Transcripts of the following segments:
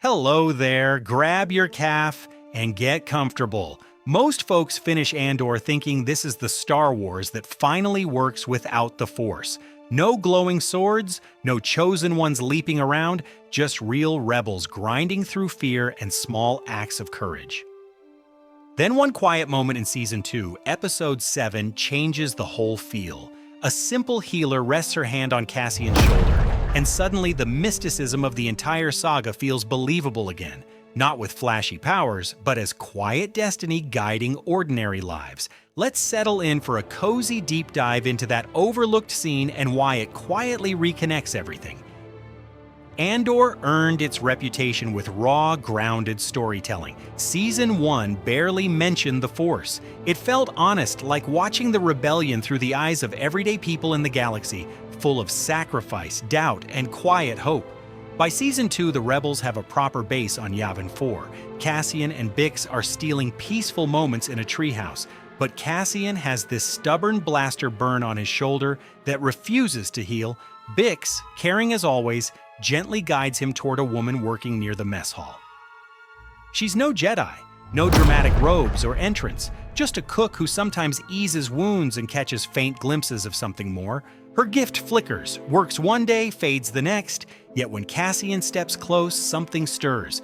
Hello there, grab your calf and get comfortable. Most folks finish Andor thinking this is the Star Wars that finally works without the Force. No glowing swords, no chosen ones leaping around, just real rebels grinding through fear and small acts of courage. Then one quiet moment in Season 2, Episode 7, changes the whole feel. A simple healer rests her hand on Cassian's shoulder, and suddenly the mysticism of the entire saga feels believable again. Not with flashy powers, but as quiet destiny guiding ordinary lives. Let's settle in for a cozy deep dive into that overlooked scene and why it quietly reconnects everything. Andor earned its reputation with raw, grounded storytelling. Season 1 barely mentioned the Force. It felt honest, like watching the rebellion through the eyes of everyday people in the galaxy, full of sacrifice, doubt, and quiet hope. By Season 2, the rebels have a proper base on Yavin 4. Cassian and Bix are stealing peaceful moments in a treehouse, but Cassian has this stubborn blaster burn on his shoulder that refuses to heal. Bix, caring as always, gently guides him toward a woman working near the mess hall. She's no Jedi, no dramatic robes or entrance, just a cook who sometimes eases wounds and catches faint glimpses of something more. Her gift flickers, works one day, fades the next, yet when Cassian steps close, something stirs.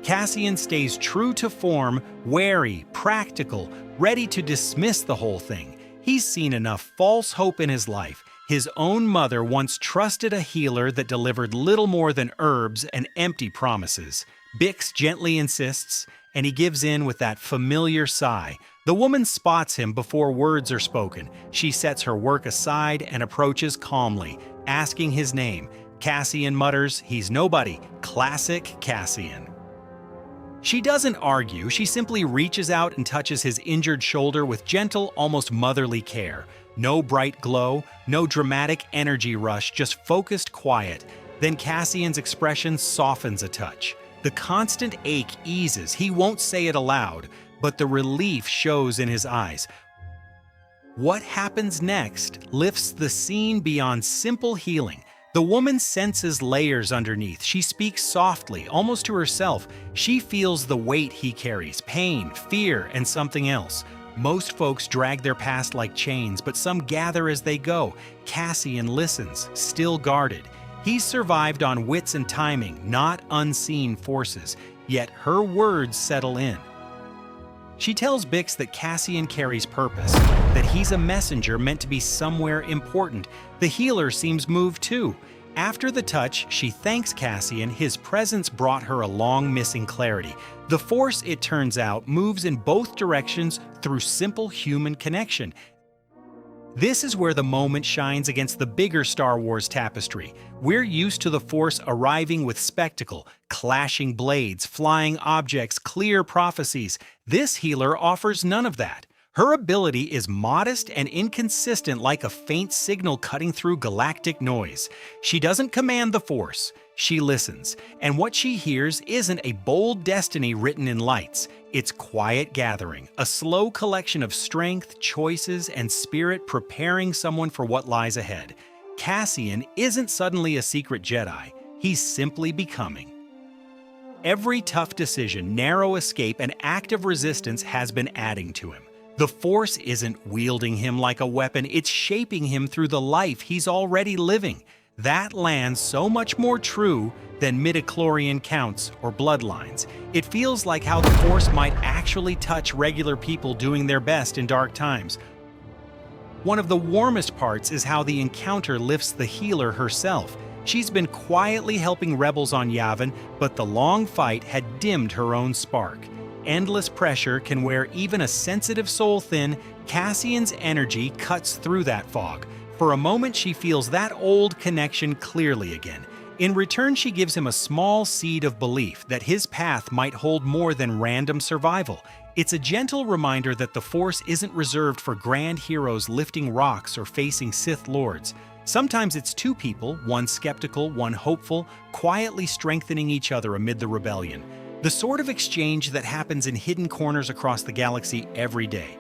Cassian stays true to form, wary, practical, ready to dismiss the whole thing. He's seen enough false hope in his life. His own mother once trusted a healer that delivered little more than herbs and empty promises. Bix gently insists, and he gives in with that familiar sigh. The woman spots him before words are spoken. She sets her work aside and approaches calmly, asking his name. Cassian mutters, "He's nobody." Classic Cassian. She doesn't argue, she simply reaches out and touches his injured shoulder with gentle, almost motherly care. No bright glow, no dramatic energy rush, just focused quiet. Then Cassian's expression softens a touch. The constant ache eases. He won't say it aloud, but the relief shows in his eyes. What happens next lifts the scene beyond simple healing. The woman senses layers underneath. She speaks softly, almost to herself. She feels the weight he carries, pain, fear, and something else. Most folks drag their past like chains, but some gather as they go. Cassian listens, still guarded. He's survived on wits and timing, not unseen forces, yet her words settle in. She tells Bix that Cassian carries purpose, that he's a messenger meant to be somewhere important. The healer seems moved too. After the touch, she thanks Cassian. His presence brought her a long-missing clarity. The Force, it turns out, moves in both directions through simple human connection. This is where the moment shines against the bigger Star Wars tapestry. We're used to the Force arriving with spectacle, clashing blades, flying objects, clear prophecies. This healer offers none of that. Her ability is modest and inconsistent, like a faint signal cutting through galactic noise. She doesn't command the Force, she listens, and what she hears isn't a bold destiny written in lights. It's quiet gathering, a slow collection of strength, choices, and spirit preparing someone for what lies ahead. Cassian isn't suddenly a secret Jedi, he's simply becoming. Every tough decision, narrow escape, and act of resistance has been adding to him. The Force isn't wielding him like a weapon, it's shaping him through the life he's already living. That lands so much more true than midichlorian counts or bloodlines. It feels like how the Force might actually touch regular people doing their best in dark times. One of the warmest parts is how the encounter lifts the healer herself. She's been quietly helping rebels on Yavin, but the long fight had dimmed her own spark. Endless pressure can wear even a sensitive soul thin. Cassian's energy cuts through that fog. For a moment, she feels that old connection clearly again. In return, she gives him a small seed of belief that his path might hold more than random survival. It's a gentle reminder that the Force isn't reserved for grand heroes lifting rocks or facing Sith Lords. Sometimes it's two people, one skeptical, one hopeful, quietly strengthening each other amid the rebellion. The sort of exchange that happens in hidden corners across the galaxy every day.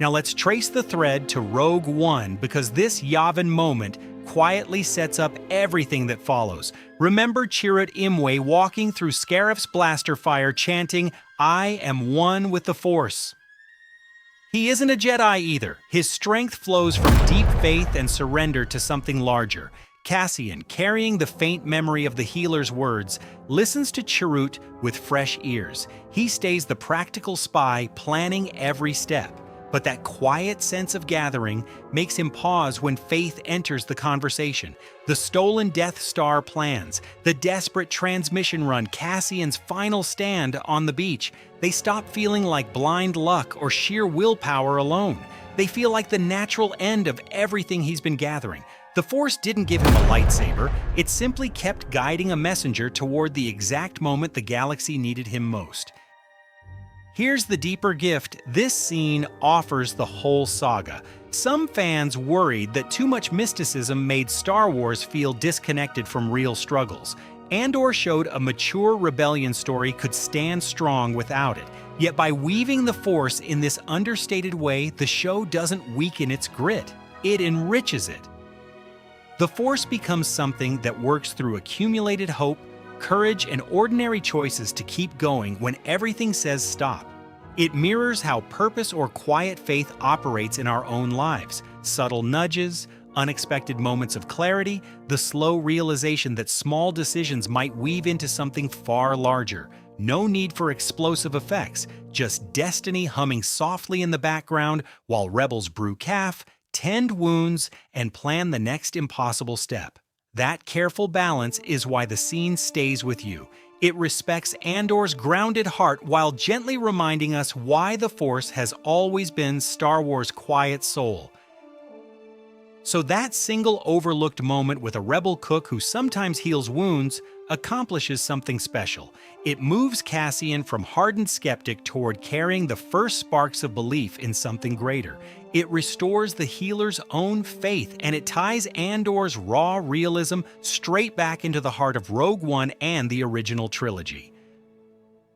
Now let's trace the thread to Rogue One, because this Yavin moment quietly sets up everything that follows. Remember Chirrut Imwe walking through Scarif's blaster fire chanting, "I am one with the Force." He isn't a Jedi either. His strength flows from deep faith and surrender to something larger. Cassian, carrying the faint memory of the healer's words, listens to Chirrut with fresh ears. He stays the practical spy, planning every step. But that quiet sense of gathering makes him pause when faith enters the conversation. The stolen Death Star plans, the desperate transmission run, Cassian's final stand on the beach. They stop feeling like blind luck or sheer willpower alone. They feel like the natural end of everything he's been gathering. The Force didn't give him a lightsaber, it simply kept guiding a messenger toward the exact moment the galaxy needed him most. Here's the deeper gift this scene offers the whole saga. Some fans worried that too much mysticism made Star Wars feel disconnected from real struggles. Andor showed a mature rebellion story could stand strong without it. Yet by weaving the Force in this understated way, the show doesn't weaken its grit, it enriches it. The Force becomes something that works through accumulated hope, courage, and ordinary choices to keep going when everything says stop. It mirrors how purpose or quiet faith operates in our own lives. Subtle nudges, unexpected moments of clarity, the slow realization that small decisions might weave into something far larger. No need for explosive effects, just destiny humming softly in the background while rebels brew calf, tend wounds, and plan the next impossible step. That careful balance is why the scene stays with you. It respects Andor's grounded heart while gently reminding us why the Force has always been Star Wars' quiet soul. So that single overlooked moment with a rebel cook who sometimes heals wounds accomplishes something special. It moves Cassian from hardened skeptic toward carrying the first sparks of belief in something greater. It restores the healer's own faith, and it ties Andor's raw realism straight back into the heart of Rogue One and the original trilogy.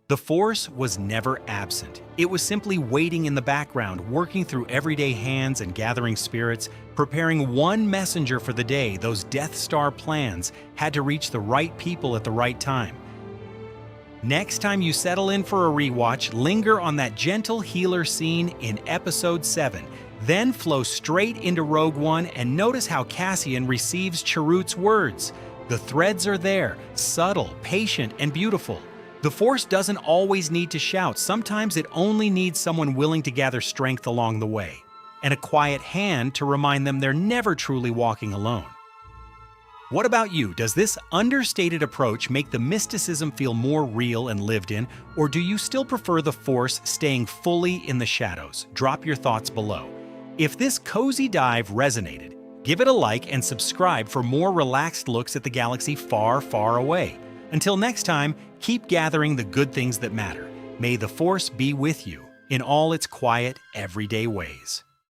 The Force was never absent. It was simply waiting in the background, working through everyday hands and gathering spirits, preparing one messenger for the day those Death Star plans had to reach the right people at the right time. Next time you settle in for a rewatch, linger on that gentle healer scene in Episode 7. Then flow straight into Rogue One and notice how Cassian receives Chirrut's words. The threads are there, subtle, patient, and beautiful. The Force doesn't always need to shout. Sometimes it only needs someone willing to gather strength along the way, and a quiet hand to remind them they're never truly walking alone. What about you? Does this understated approach make the mysticism feel more real and lived in, or do you still prefer the Force staying fully in the shadows? Drop your thoughts below. If this cozy dive resonated, give it a like and subscribe for more relaxed looks at the galaxy far, far away. Until next time, keep gathering the good things that matter. May the Force be with you in all its quiet, everyday ways.